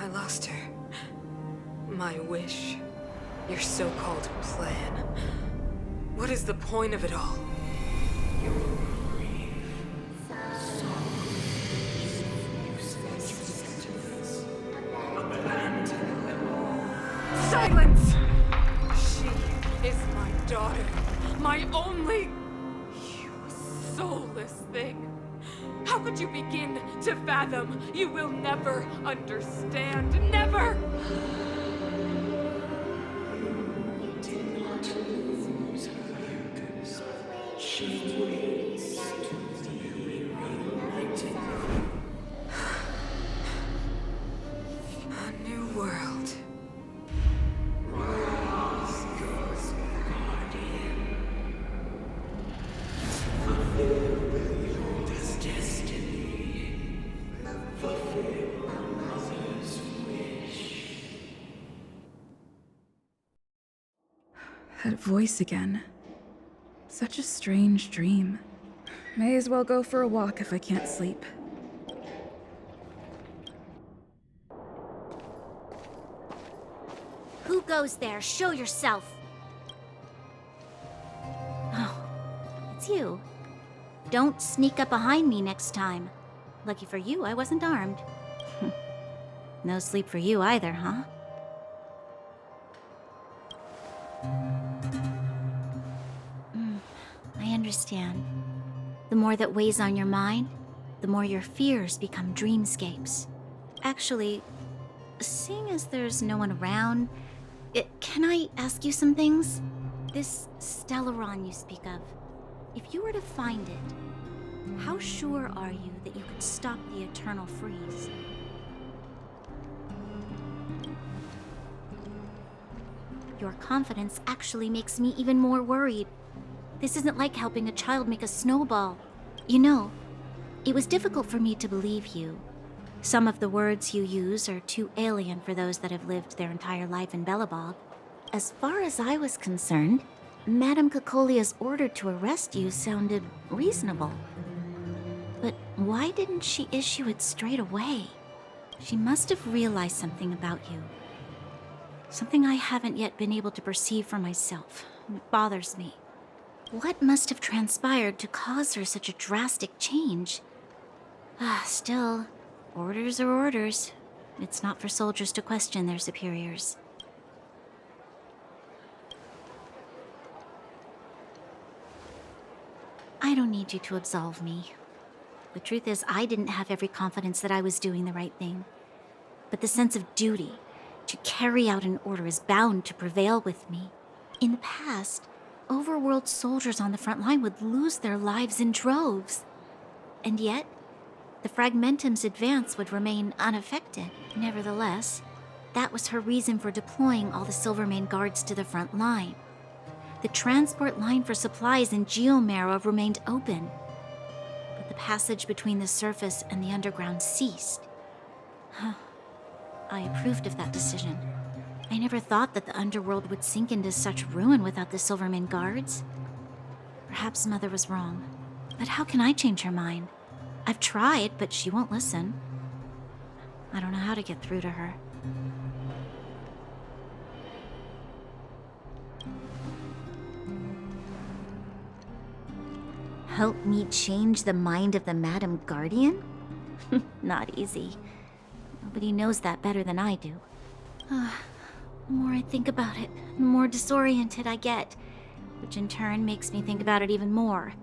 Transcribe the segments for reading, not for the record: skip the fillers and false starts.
lost her. My wish. Your so-called plan. What is the point of it all? Silence! She is my daughter. My only... You soulless thing. How could you begin to fathom? You will never understand. Never! A new world. That voice again. Such a strange dream. May as well go for a walk if I can't sleep. Who goes there? Show yourself! Oh, it's you. Don't sneak up behind me next time. Lucky for you, I wasn't armed. No sleep for you either, huh? I understand. The more that weighs on your mind, the more your fears become dreamscapes. Actually, seeing as there's no one around, can I ask you some things? This Stellaron you speak of, if you were to find it, how sure are you that you could stop the eternal freeze? Your confidence actually makes me even more worried. This isn't like helping a child make a snowball. You know, it was difficult for me to believe you. Some of the words you use are too alien for those that have lived their entire life in Belobog. As far as I was concerned, Madame Cocolia's order to arrest you sounded reasonable. But why didn't she issue it straight away? She must have realized something about you. Something I haven't yet been able to perceive for myself. It bothers me. What must have transpired to cause her such a drastic change? Still, orders are orders. It's not for soldiers to question their superiors. I don't need you to absolve me. The truth is, I didn't have every confidence that I was doing the right thing. But the sense of duty to carry out an order is bound to prevail with me. In the past, overworld soldiers on the front line would lose their lives in droves. And yet, the Fragmentum's advance would remain unaffected. Nevertheless, that was her reason for deploying all the Silvermane guards to the front line. The transport line for supplies in Geomera remained open, but the passage between the surface and the underground ceased. I approved of that decision. I never thought that the underworld would sink into such ruin without the Silvermane guards. Perhaps Mother was wrong. But how can I change her mind? I've tried, but she won't listen. I don't know how to get through to her. Help me change the mind of the Madam Guardian? Not easy. Nobody knows that better than I do. The more I think about it, the more disoriented I get, which in turn makes me think about it even more.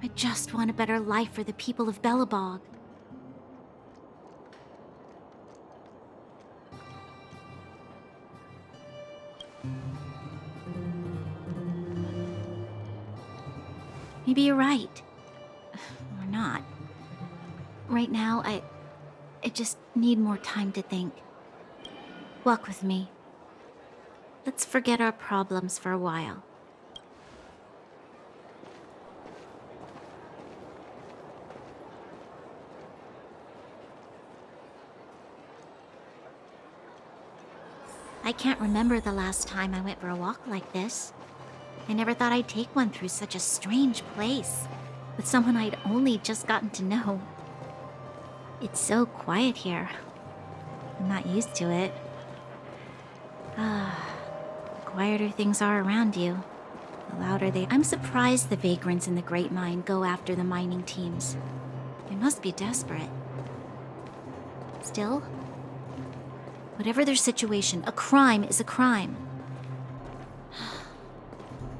I just want a better life for the people of Belobog. Maybe you're right. Or not. Right now, I just need more time to think. Walk with me. Let's forget our problems for a while. I can't remember the last time I went for a walk like this. I never thought I'd take one through such a strange place, with someone I'd only just gotten to know. It's so quiet here. I'm not used to it. Ah, the quieter things are around you, the louder they... I'm surprised the vagrants in the Great Mine go after the mining teams. They must be desperate. Still, whatever their situation, a crime is a crime.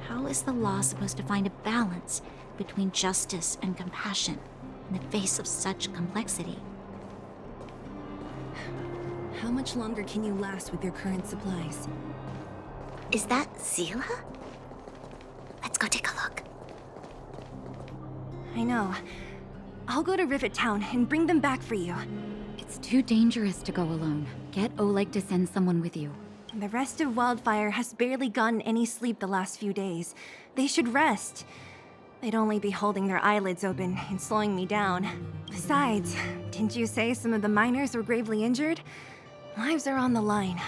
How is the law supposed to find a balance between justice and compassion in the face of such complexity? How much longer can you last with your current supplies? Is that Zila? Let's go take a look. I know. I'll go to Rivet Town and bring them back for you. It's too dangerous to go alone. Get Oleg to send someone with you. The rest of Wildfire has barely gotten any sleep the last few days. They should rest. They'd only be holding their eyelids open and slowing me down. Besides, didn't you say some of the miners were gravely injured? Lives are on the line.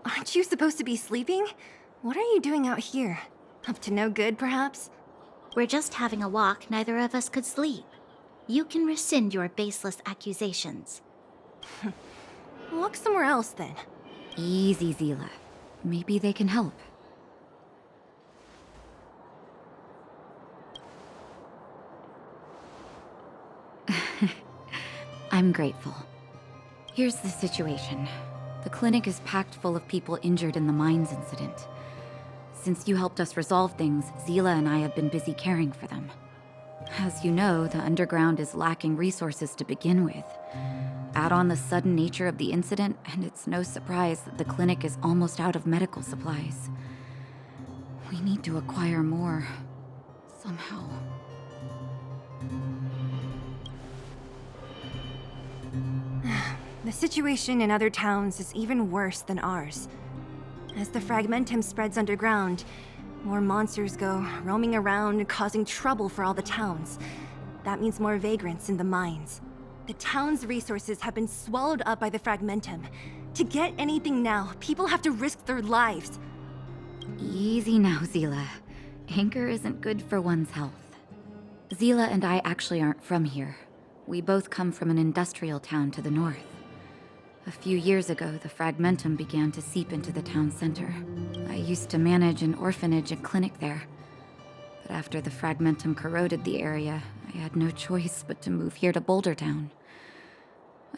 Aren't you supposed to be sleeping? What are you doing out here? Up to no good, perhaps? We're just having a walk. Neither of us could sleep. You can rescind your baseless accusations. Look somewhere else, then. Easy, Zila. Maybe they can help. I'm grateful. Here's the situation. The clinic is packed full of people injured in the mines incident. Since you helped us resolve things, Zila and I have been busy caring for them. As you know, the underground is lacking resources to begin with. Add on the sudden nature of the incident, and it's no surprise that the clinic is almost out of medical supplies. We need to acquire more. Somehow. The situation in other towns is even worse than ours. As the fragmentum spreads underground, more monsters go roaming around, causing trouble for all the towns. That means more vagrants in the mines. The town's resources have been swallowed up by the fragmentum. To get anything now, people have to risk their lives. Easy now, Zila. Anger isn't good for one's health. Zila and I actually aren't from here. We both come from an industrial town to the north. A few years ago, the fragmentum began to seep into the town center. I used to manage an orphanage and clinic there. But after the fragmentum corroded the area, I had no choice but to move here to Boulder Town.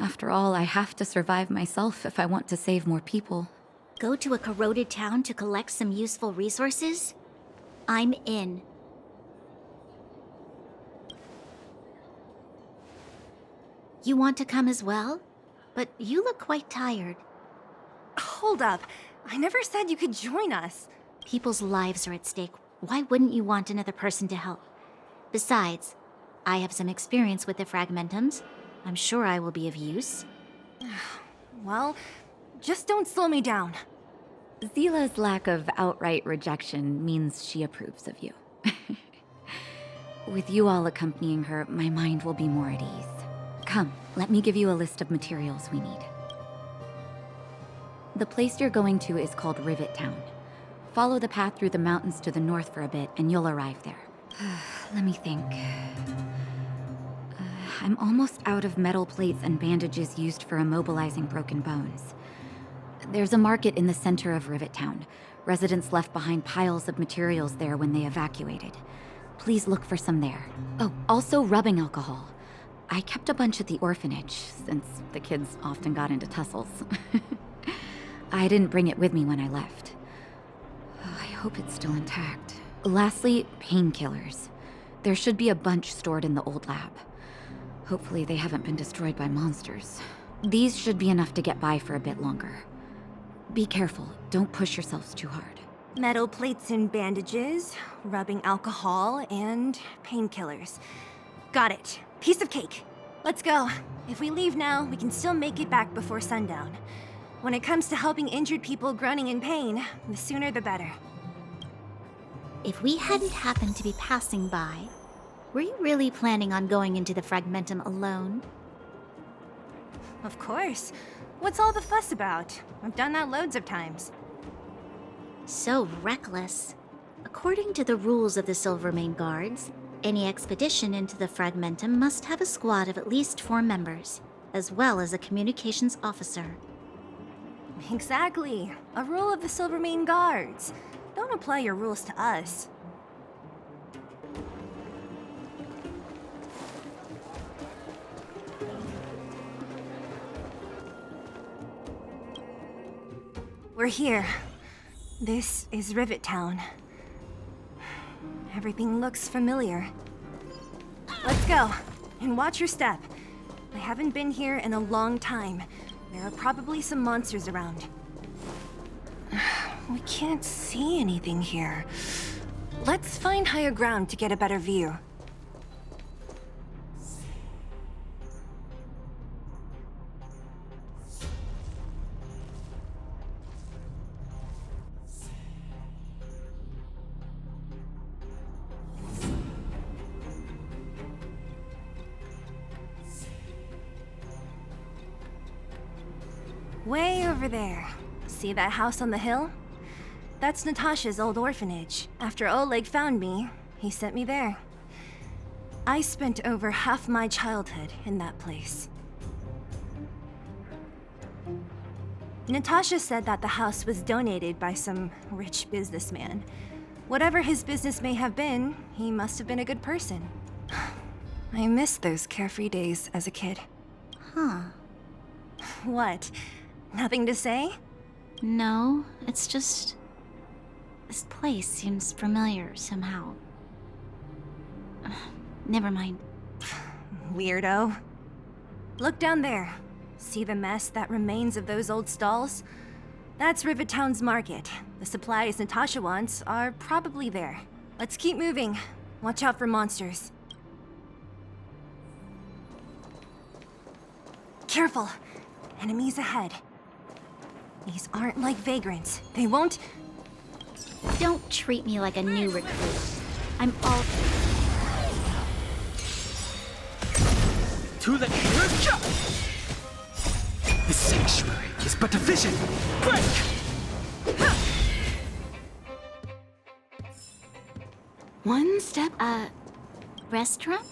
After all, I have to survive myself if I want to save more people. Go to a corroded town to collect some useful resources? I'm in. You want to come as well? But you look quite tired. Hold up. I never said you could join us. People's lives are at stake. Why wouldn't you want another person to help? Besides, I have some experience with the fragmentums. I'm sure I will be of use. Well, just don't slow me down. Zila's lack of outright rejection means she approves of you. With you all accompanying her, my mind will be more at ease. Come, let me give you a list of materials we need. The place you're going to is called Rivet Town. Follow the path through the mountains to the north for a bit, and you'll arrive there. Let me think. I'm almost out of metal plates and bandages used for immobilizing broken bones. There's a market in the center of Rivet Town. Residents left behind piles of materials there when they evacuated. Please look for some there. Oh, also rubbing alcohol. I kept a bunch at the orphanage, since the kids often got into tussles. I didn't bring it with me when I left. I hope it's still intact. Lastly, painkillers. There should be a bunch stored in the old lab. Hopefully they haven't been destroyed by monsters. These should be enough to get by for a bit longer. Be careful, don't push yourselves too hard. Metal plates and bandages, rubbing alcohol, and painkillers. Got it. Piece of cake. Let's go. If we leave now, we can still make it back before sundown. When it comes to helping injured people groaning in pain, the sooner the better. If we hadn't happened to be passing by, were you really planning on going into the fragmentum alone? Of course. What's all the fuss about? I've done that loads of times. So reckless. According to the rules of the Silvermane Guards, any expedition into the Fragmentum must have a squad of at least 4 members, as well as a communications officer. Exactly. A rule of the Silvermane Guards. Don't apply your rules to us. We're here. This is Rivet Town. Everything looks familiar. Let's go, and watch your step. I haven't been here in a long time. There are probably some monsters around. We can't see anything here. Let's find higher ground to get a better view. Way over there. See that house on the hill? That's Natasha's old orphanage. After Oleg found me, he sent me there. I spent over half my childhood in that place. Natasha said that the house was donated by some rich businessman. Whatever his business may have been, he must have been a good person. I miss those carefree days as a kid. Huh. What? Nothing to say? No, it's just... this place seems familiar somehow. Never mind. Weirdo. Look down there. See the mess that remains of those old stalls? That's Rivet Town's market. The supplies Natasha wants are probably there. Let's keep moving. Watch out for monsters. Careful! Enemies ahead. These aren't like vagrants. They won't... Don't treat me like a new recruit. I'm all... To the The sanctuary is but a vision. Break! One step. Restaurant?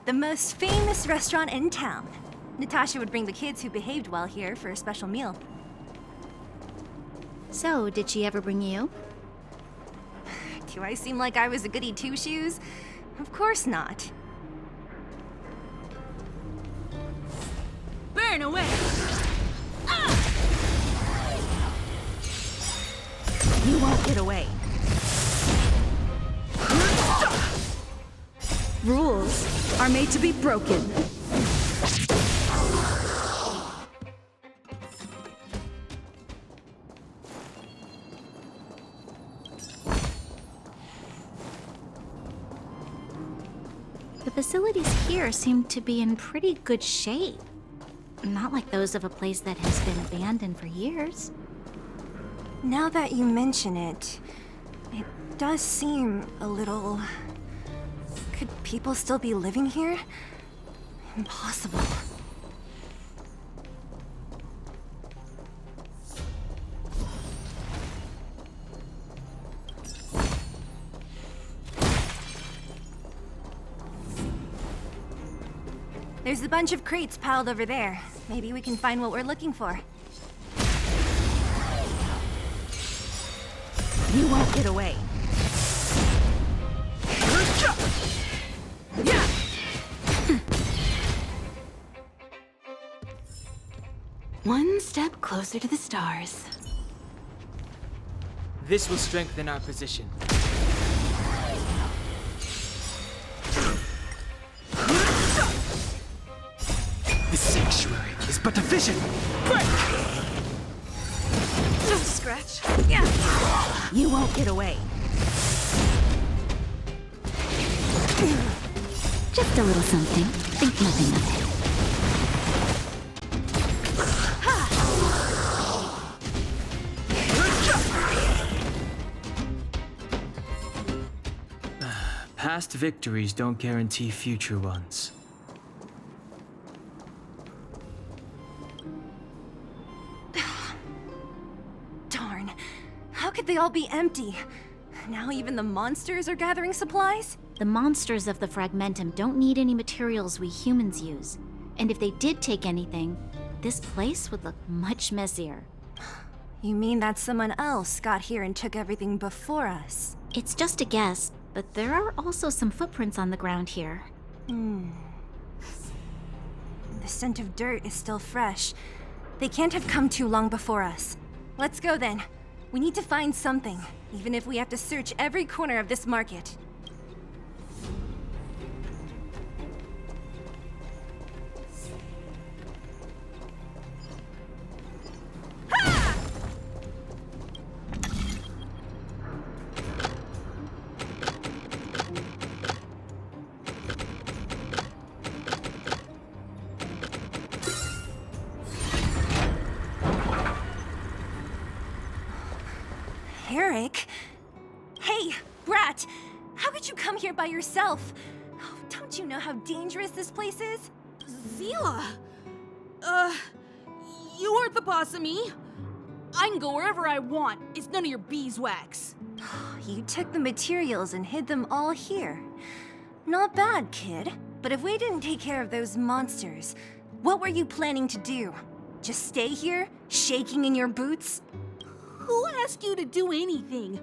The most famous restaurant in town. Natasha would bring the kids who behaved well here for a special meal. So, did she ever bring you? Do I seem like I was a goody two-shoes? Of course not. Burn away! You won't get away. Rules are made to be broken. The facilities here seem to be in pretty good shape. Not like those of a place that has been abandoned for years. Now that you mention it, it does seem a little... Could people still be living here? Impossible. There's a bunch of crates piled over there. Maybe we can find what we're looking for. You won't get away. One step closer to the stars. This will strengthen our position. The sanctuary is but a vision. Break! Don't scratch. You won't get away. Just a little something. Think nothing of it. Past victories don't guarantee future ones. Darn. could they all be empty? Now even the monsters are gathering supplies? The monsters of the Fragmentum don't need any materials we humans use. And if they did take anything, this place would look much messier. You mean that someone else got here and took everything before us? It's just a guess, but there are also some footprints on the ground here. The scent of dirt is still fresh. They can't have come too long before us. Let's go then. We need to find something, even if we have to search every corner of this market. Eric? Hey, Brat! How could you come here by yourself? Oh, don't you know how dangerous this place is? Zila! You aren't the boss of me. I can go wherever I want. It's none of your beeswax. You took the materials and hid them all here. Not bad, kid. But if we didn't take care of those monsters, what were you planning to do? Just stay here, shaking in your boots? Who asked you to do anything?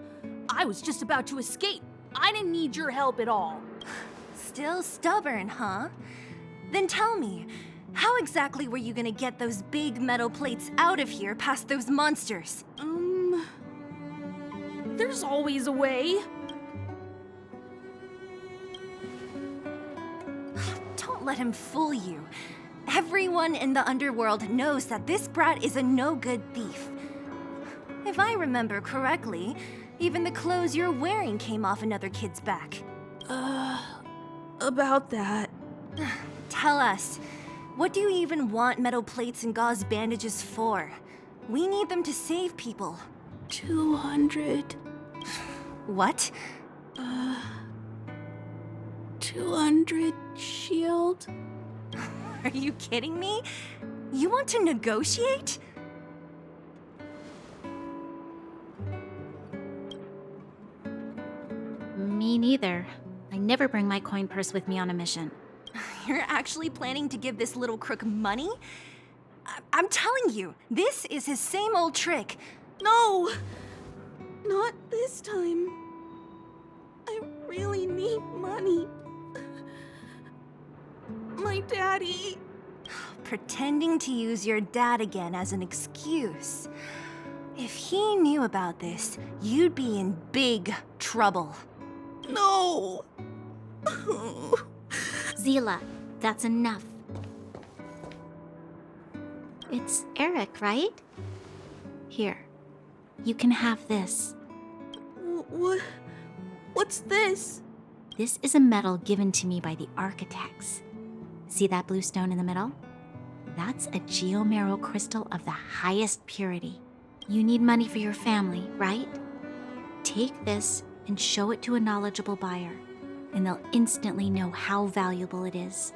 I was just about to escape. I didn't need your help at all. Still stubborn, huh? Then tell me, how exactly were you gonna get those big metal plates out of here past those monsters? There's always a way. Don't let him fool you. Everyone in the underworld knows that this brat is a no-good thief. If I remember correctly, even the clothes you're wearing came off another kid's back. About that. Tell us, what do you even want metal plates and gauze bandages for? We need them to save people. 200. What? 200 shield? Are you kidding me? You want to negotiate? Me neither. I never bring my coin purse with me on a mission. You're actually planning to give this little crook money? I'm telling you, this is his same old trick. No! Not this time. I really need money. My daddy. Pretending to use your dad again as an excuse. If he knew about this, you'd be in big trouble. No! Zila, that's enough. It's Eric, right? Here, you can have this. What's this? This is a medal given to me by the architects. See that blue stone in the middle? That's a geomerald crystal of the highest purity. You need money for your family, right? Take this and show it to a knowledgeable buyer, and they'll instantly know how valuable it is.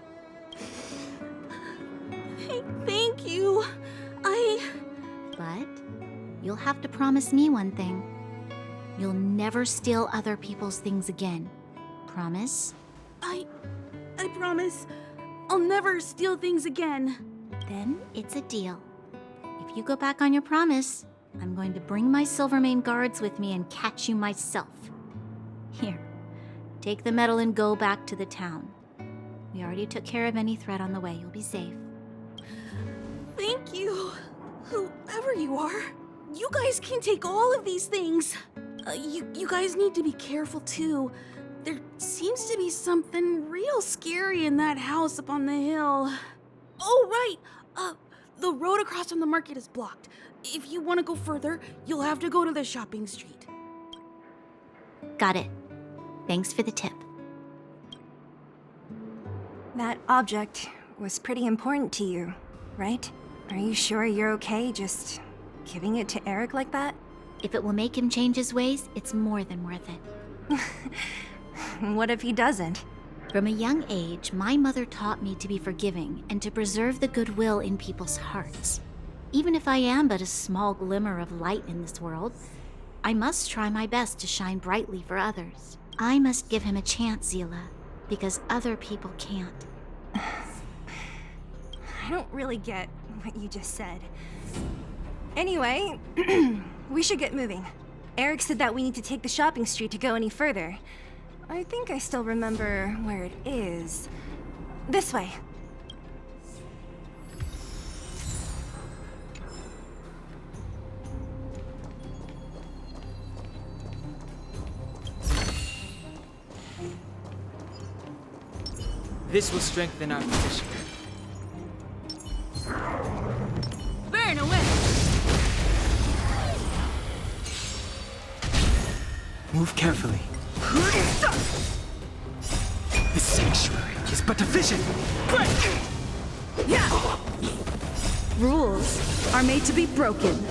Thank you. But you'll have to promise me one thing. You'll never steal other people's things again. Promise? I promise. I'll never steal things again. Then it's a deal. If you go back on your promise, I'm going to bring my Silvermane guards with me and catch you myself. Here, take the medal and go back to the town. We already took care of any threat on the way. You'll be safe. Thank you. Whoever you are, you guys can take all of these things. You guys need to be careful too. There seems to be something real scary in that house up on the hill. Oh, right. The road across from the market is blocked. If you want to go further, you'll have to go to the shopping street. Got it. Thanks for the tip. That object was pretty important to you, right? Are you sure you're okay just giving it to Eric like that? If it will make him change his ways, it's more than worth it. What if he doesn't? From a young age, my mother taught me to be forgiving and to preserve the goodwill in people's hearts. Even if I am but a small glimmer of light in this world, I must try my best to shine brightly for others. I must give him a chance, Zila, because other people can't. I don't really get what you just said. Anyway, we should get moving. Eric said that we need to take the shopping street to go any further. I think I still remember where it is. This way. This will strengthen our position. Burn away! Move carefully. The sanctuary is but a vision. Rules are made to be broken.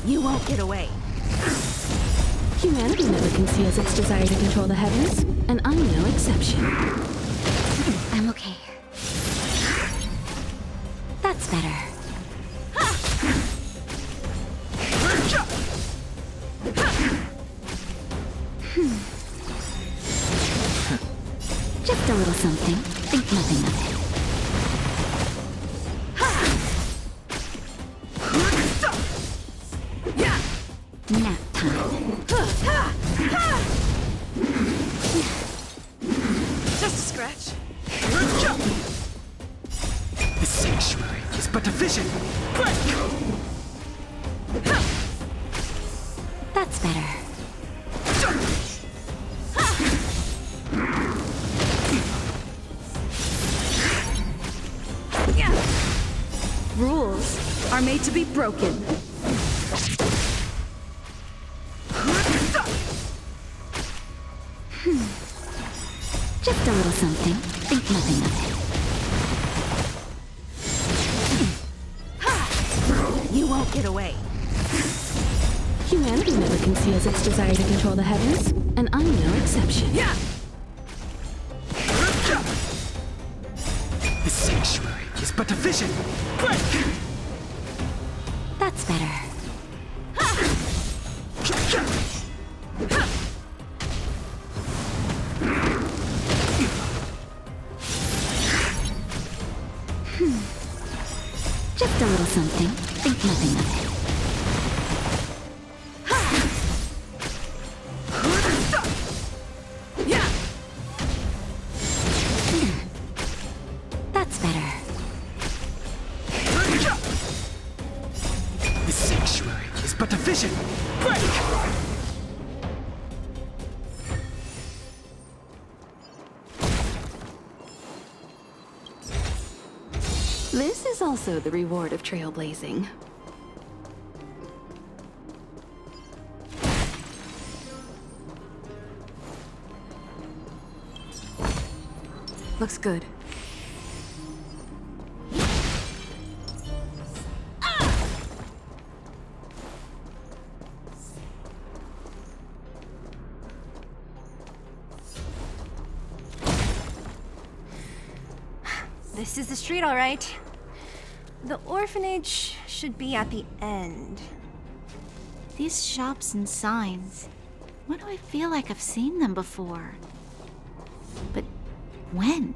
You won't get away. Humanity never conceals its desire to control the heavens, and I'm no exception. I'm okay. That's better. Just a little something. Think nothing of it. Nap time. Just a scratch. The sanctuary is but a vision. That's better. Rules are made to be broken. Just a little something. Think nothing of it. You won't get away. Humanity never conceals its desire to control the heavens, and I'm no exception. The sanctuary is but a vision. That's better. Just a little something. Think nothing of it. That's better. The sanctuary is but a vision. This is also the reward of trailblazing. Looks good. This is the street, all right. The orphanage should be at the end. These shops and signs. Why do I feel like I've seen them before? But when?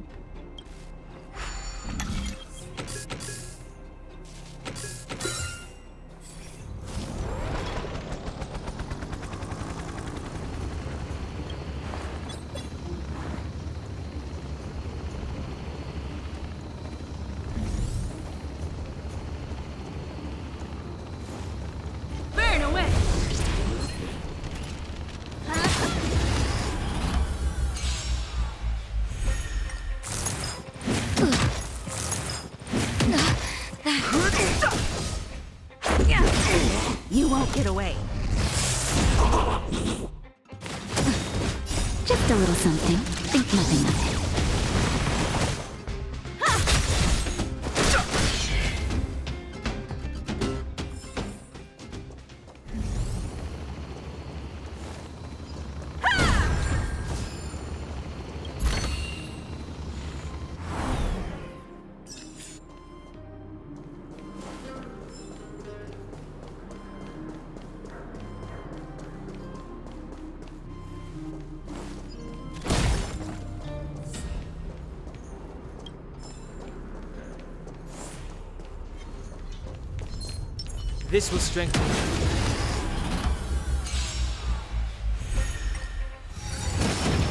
Burn away! You won't get away. Just a little something. Think nothing of it. This will strengthen you.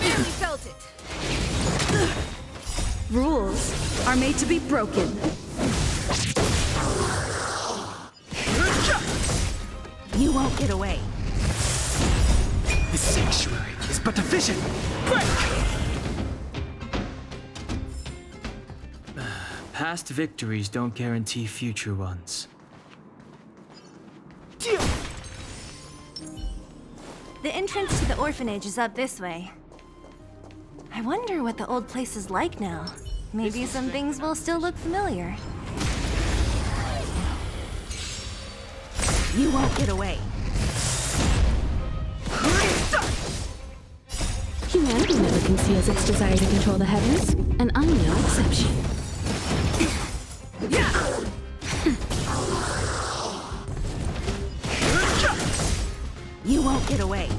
Barely felt it. Rules are made to be broken. You won't get away. The sanctuary is but a vision. Past victories don't guarantee future ones. The entrance to the orphanage is up this way. I wonder what the old place is like now. Maybe some things will still look familiar. You won't get away. Humanity never conceals its desire to control the heavens, and I'm no exception. You won't get away.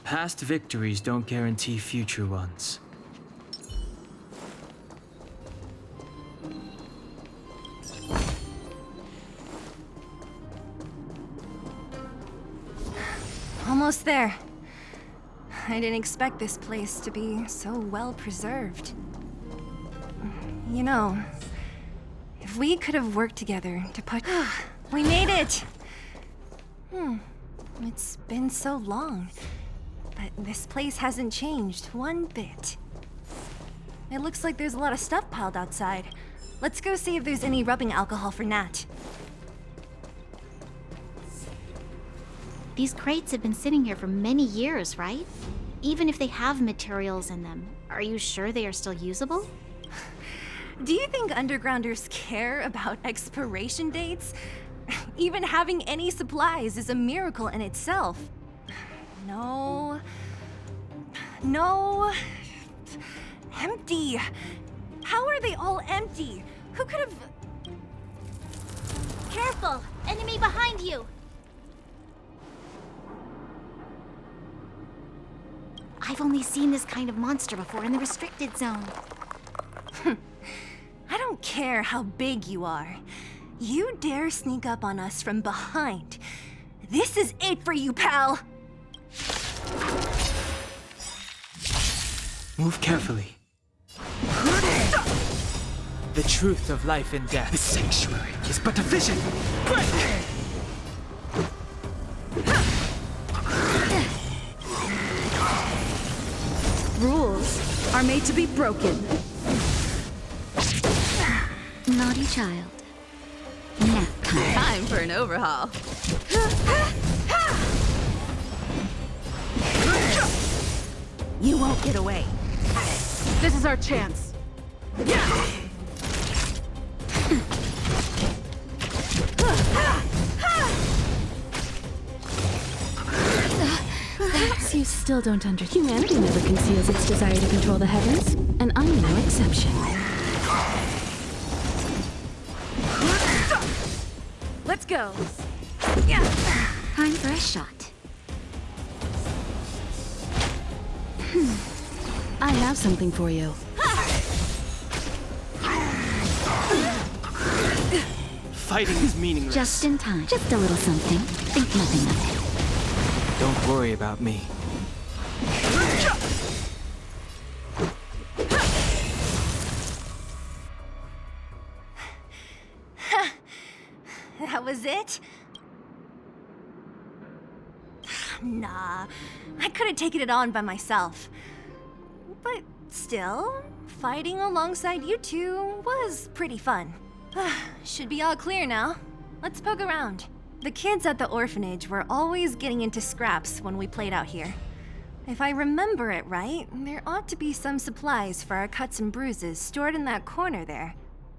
Past victories don't guarantee future ones. Almost there. I didn't expect this place to be so well preserved. You know, if we could have worked together to put... We made it! It's been so long, but this place hasn't changed one bit. It looks like there's a lot of stuff piled outside. Let's go see if there's any rubbing alcohol for Nat. These crates have been sitting here for many years, right? Even if they have materials in them, are you sure they are still usable? Do you think undergrounders care about expiration dates? Even having any supplies is a miracle in itself. No. No. Empty. How are they all empty? Who could have... Careful! Enemy behind you! I've only seen this kind of monster before in the restricted zone. I don't care how big you are. You dare sneak up on us from behind. This is it for you, pal! Move carefully. The truth of life and death. The sanctuary is but a vision. Rules are made to be broken. Naughty child. Nap time. Time for an overhaul. You won't get away. This is our chance. You still don't understand. Humanity never conceals its desire to control the heavens, and I'm no exception. Let's go. Time for a shot. I have something for you. Fighting is meaningless. Just in time. Just a little something. Think nothing of it. Don't worry about me. That was it? Nah, I could have taken it on by myself. But still, fighting alongside you two was pretty fun. Should be all clear now. Let's poke around. The kids at the orphanage were always getting into scraps when we played out here. If I remember it right, there ought to be some supplies for our cuts and bruises stored in that corner there.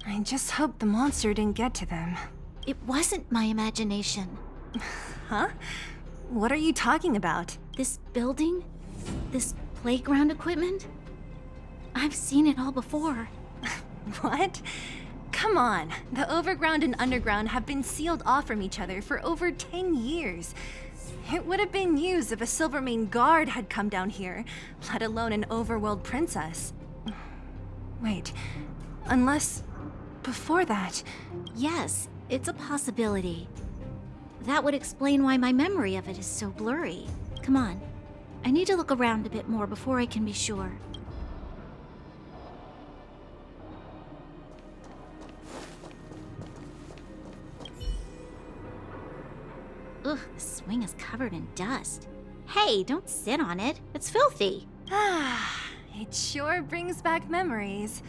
I just hope the monster didn't get to them. It wasn't my imagination. Huh? What are you talking about? This building? This playground equipment? I've seen it all before. What? Come on, the overground and underground have been sealed off from each other for over 10 years. It would have been news if a Silvermane guard had come down here, let alone an overworld princess. Wait, unless before that... Yes, it's a possibility. That would explain why my memory of it is so blurry. Come on. I need to look around a bit more before I can be sure. Ugh, the swing is covered in dust. Hey, don't sit on it. It's filthy. Ah, it sure brings back memories.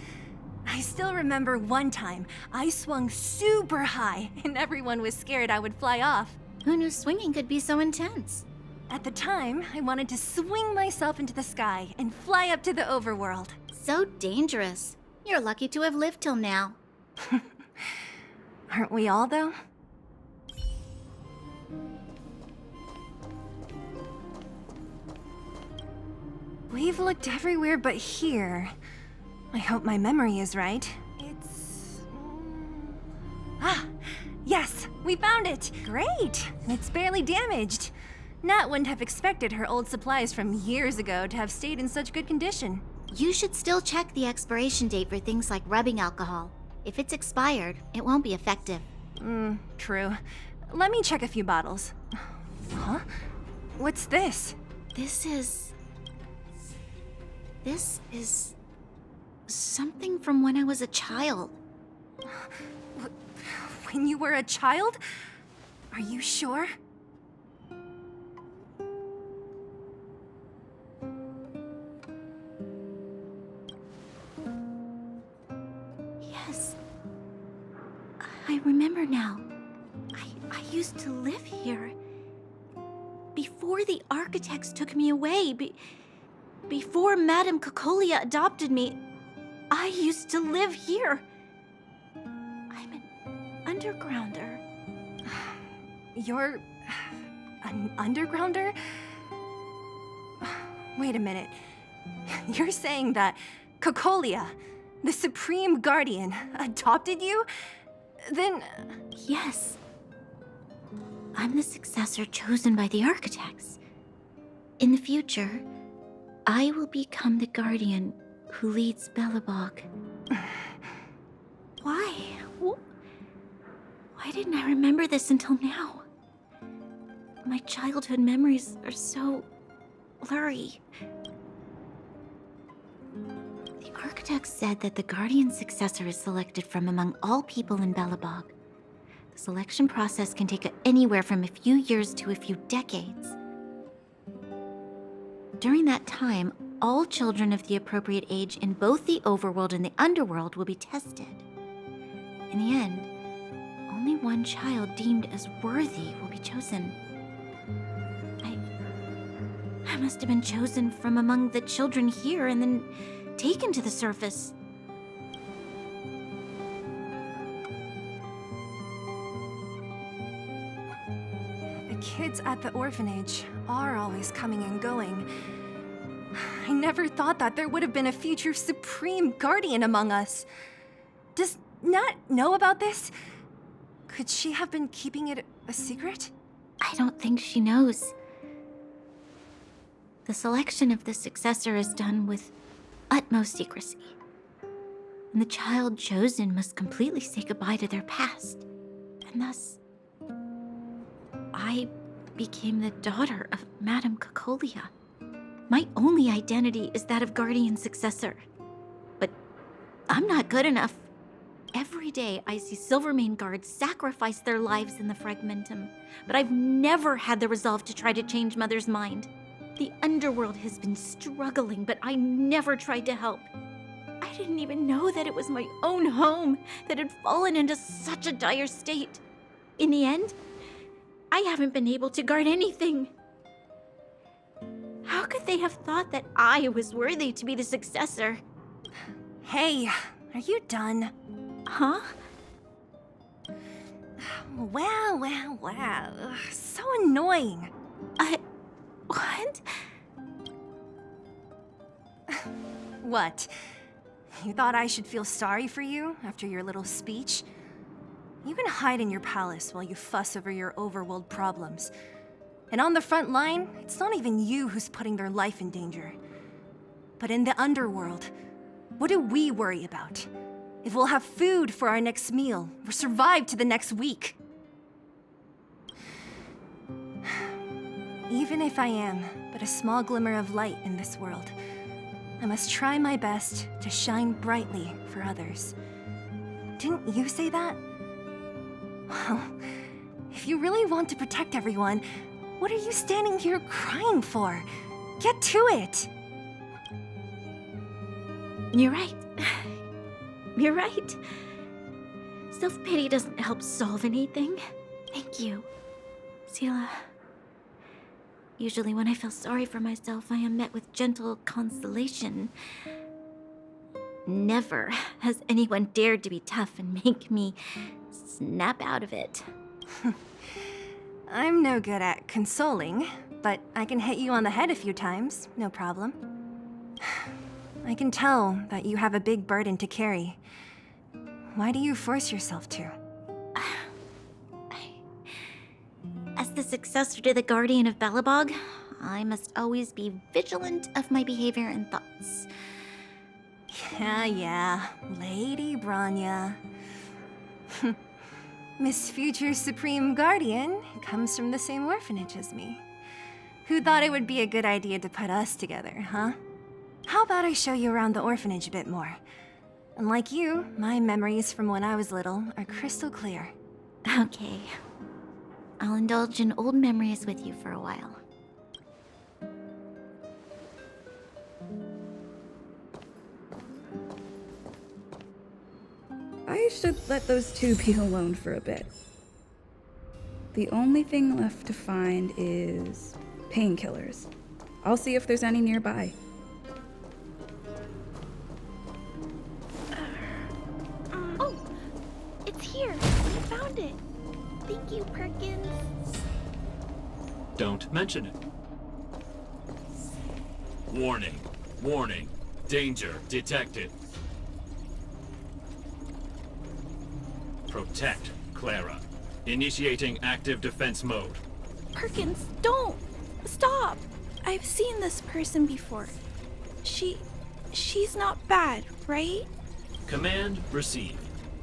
I still remember one time I swung super high and everyone was scared I would fly off. Who knew swinging could be so intense? At the time, I wanted to swing myself into the sky and fly up to the overworld. So dangerous. You're lucky to have lived till now. Aren't we all, though? We've looked everywhere but here. I hope my memory is right. It's... Ah! Yes! We found it! Great! It's barely damaged. Nat wouldn't have expected her old supplies from years ago to have stayed in such good condition. You should still check the expiration date for things like rubbing alcohol. If it's expired, it won't be effective. True. Let me check a few bottles. Huh? What's this? This is something from when I was a child. When you were a child? Are you sure? Yes. I remember now. I used to live here. Before the architects took me away, before Madame Cocolia adopted me, I used to live here. I'm an undergrounder. You're... an undergrounder? Wait a minute. You're saying that Cocolia, the Supreme Guardian, adopted you? Then... Yes. I'm the successor chosen by the architects. In the future, I will become the guardian who leads Belobog. Why? Why didn't I remember this until now? My childhood memories are so blurry. The architects said that the guardian successor is selected from among all people in Belobog. The selection process can take anywhere from a few years to a few decades. During that time, all children of the appropriate age in both the overworld and the underworld will be tested. In the end, only one child deemed as worthy will be chosen. I must have been chosen from among the children here and then taken to the surface. The kids at the orphanage are always coming and going. I never thought that there would have been a future Supreme Guardian among us. Does Nat know about this? Could she have been keeping it a secret? I don't think she knows. The selection of the successor is done with utmost secrecy. And the child chosen must completely say goodbye to their past. And thus, I became the daughter of Madame Cocolia. My only identity is that of guardian successor. But I'm not good enough. Every day I see Silvermane guards sacrifice their lives in the Fragmentum, but I've never had the resolve to try to change Mother's mind. The underworld has been struggling, but I never tried to help. I didn't even know that it was my own home that had fallen into such a dire state. In the end, I haven't been able to guard anything. How could they have thought that I was worthy to be the successor? Hey, are you done? Huh? Wow. So annoying. What? What? You thought I should feel sorry for you after your little speech? You can hide in your palace while you fuss over your overworld problems. And on the front line, it's not even you who's putting their life in danger. But in the underworld, what do we worry about? If we'll have food for our next meal, or survive to the next week. Even if I am but a small glimmer of light in this world, I must try my best to shine brightly for others. Didn't you say that? Well, if you really want to protect everyone, what are you standing here crying for? Get to it! You're right. You're right. Self-pity doesn't help solve anything. Thank you, Sela. Usually when I feel sorry for myself, I am met with gentle consolation. Never has anyone dared to be tough and make me snap out of it. I'm no good at consoling, but I can hit you on the head a few times, no problem. I can tell that you have a big burden to carry. Why do you force yourself to? As the successor to the Guardian of Balabog, I must always be vigilant of my behavior and thoughts. Yeah, Lady Bronya. Miss Future Supreme Guardian comes from the same orphanage as me. Who thought it would be a good idea to put us together, huh? How about I show you around the orphanage a bit more? Unlike you, my memories from when I was little are crystal clear. Okay. I'll indulge in old memories with you for a while. I should let those two be alone for a bit. The only thing left to find is painkillers. I'll see if there's any nearby. Oh, it's here. I found it. Thank you, Perkins. Don't mention it. Warning. Warning. Danger detected. Protect Clara. Initiating active defense mode. Perkins, don't! Stop! I've seen this person before. She's not bad, right? Command received.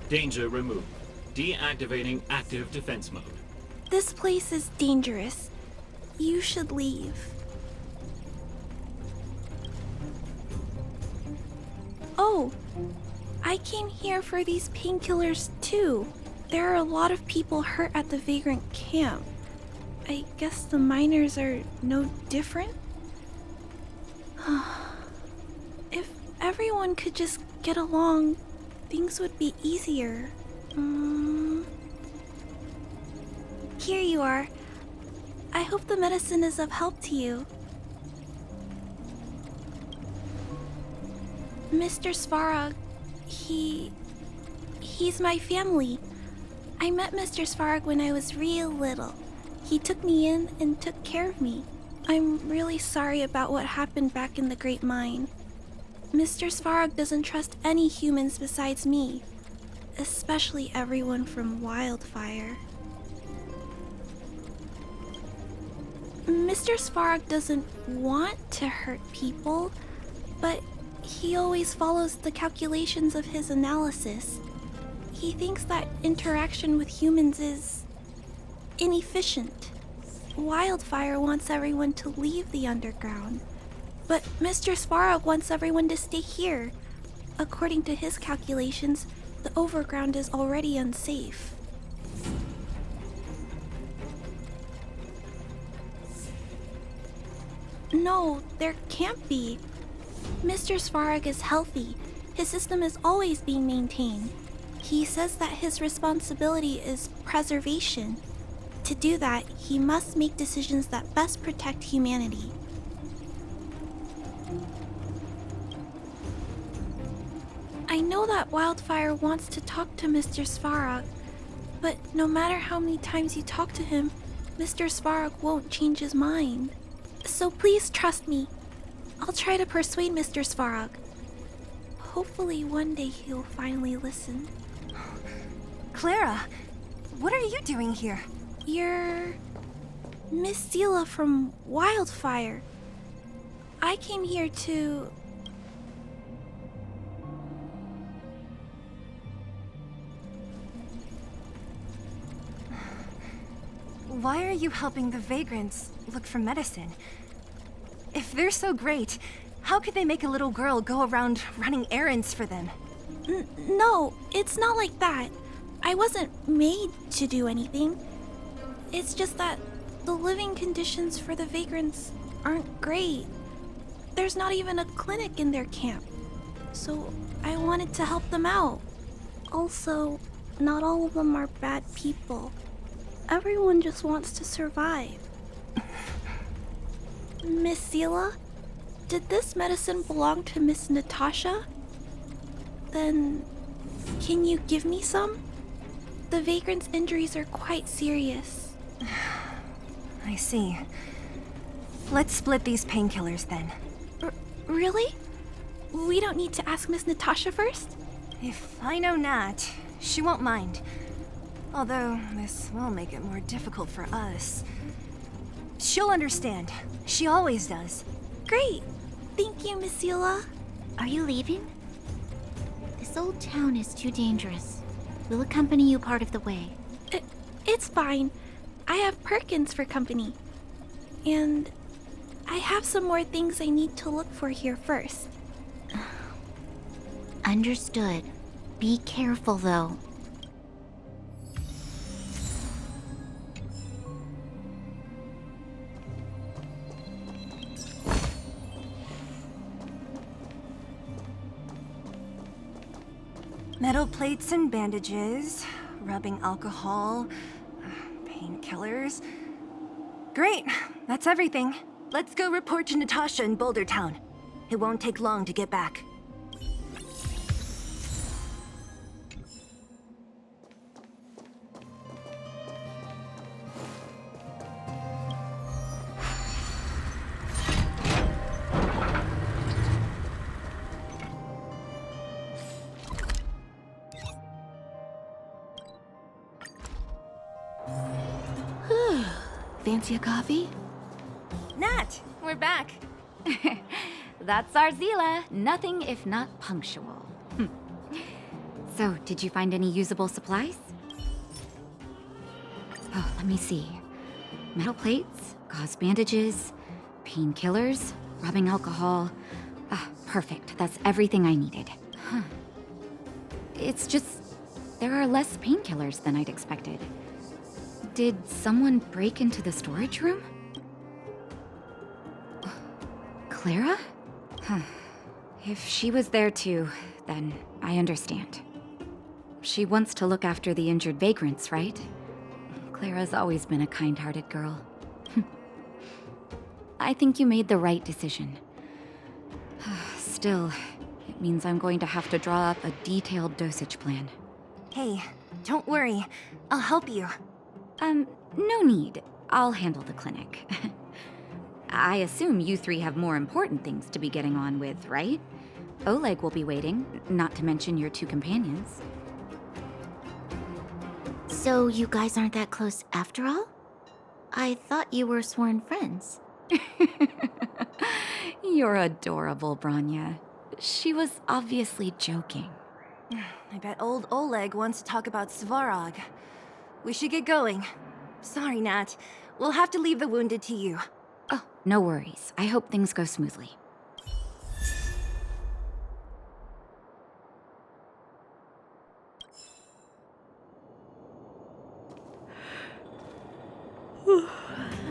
Danger removed. Deactivating active defense mode. This place is dangerous. You should leave. Oh, I came here for these painkillers too. There are a lot of people hurt at the vagrant camp. I guess the miners are no different? If everyone could just get along, things would be easier. Here you are. I hope the medicine is of help to you. Mr. Svarog, he's my family. I met Mr. Svarog when I was real little. He took me in and took care of me. I'm really sorry about what happened back in the Great Mine. Mr. Svarog doesn't trust any humans besides me, especially everyone from Wildfire. Mr. Svarog doesn't want to hurt people, but he always follows the calculations of his analysis. He thinks that interaction with humans is inefficient. Wildfire wants everyone to leave the underground, but Mr. Svarog wants everyone to stay here. According to his calculations, the overground is already unsafe. No, there can't be. Mr. Svarog is healthy. His system is always being maintained. He says that his responsibility is preservation. To do that, he must make decisions that best protect humanity. I know that Wildfire wants to talk to Mr. Svarog, but no matter how many times you talk to him, Mr. Svarog won't change his mind. So please trust me. I'll try to persuade Mr. Svarog. Hopefully one day he'll finally listen. Clara, what are you doing here? Miss Sela from Wildfire. I came here to... Why are you helping the vagrants look for medicine? If they're so great, how could they make a little girl go around running errands for them? No, it's not like that. I wasn't made to do anything. It's just that the living conditions for the vagrants aren't great. There's not even a clinic in their camp. So I wanted to help them out. Also, not all of them are bad people. Everyone just wants to survive. Miss Sela, did this medicine belong to Miss Natasha? Then, can you give me some? The vagrant's injuries are quite serious. I see. Let's split these painkillers then. Really? We don't need to ask Miss Natasha first? If I know Nat, she won't mind. Although, this will make it more difficult for us. She'll understand. She always does. Great. Thank you, Miss Sela. Are you leaving? This old town is too dangerous. We'll accompany you part of the way. It's fine. I have Perkins for company. And I have some more things I need to look for here first. Understood. Be careful, though. Metal plates and bandages, rubbing alcohol, painkillers. Great, that's everything. Let's go report to Natasha in Boulder Town. It won't take long to get back. Fancy a coffee? Nat, we're back. That's our Zila. Nothing if not punctual. So, did you find any usable supplies? Oh, let me see. Metal plates, gauze bandages, painkillers, rubbing alcohol. Ah, perfect. That's everything I needed. Huh. It's just, there are less painkillers than I'd expected. Did someone break into the storage room? Clara? Huh. If she was there too, then I understand. She wants to look after the injured vagrants, right? Clara's always been a kind-hearted girl. I think you made the right decision. Still, it means I'm going to have to draw up a detailed dosage plan. Hey, don't worry. I'll help you. No need. I'll handle the clinic. I assume you three have more important things to be getting on with, right? Oleg will be waiting, not to mention your two companions. So you guys aren't that close after all? I thought you were sworn friends. You're adorable, Bronya. She was obviously joking. I bet old Oleg wants to talk about Svarog. We should get going. Sorry, Nat. We'll have to leave the wounded to you. Oh, no worries. I hope things go smoothly.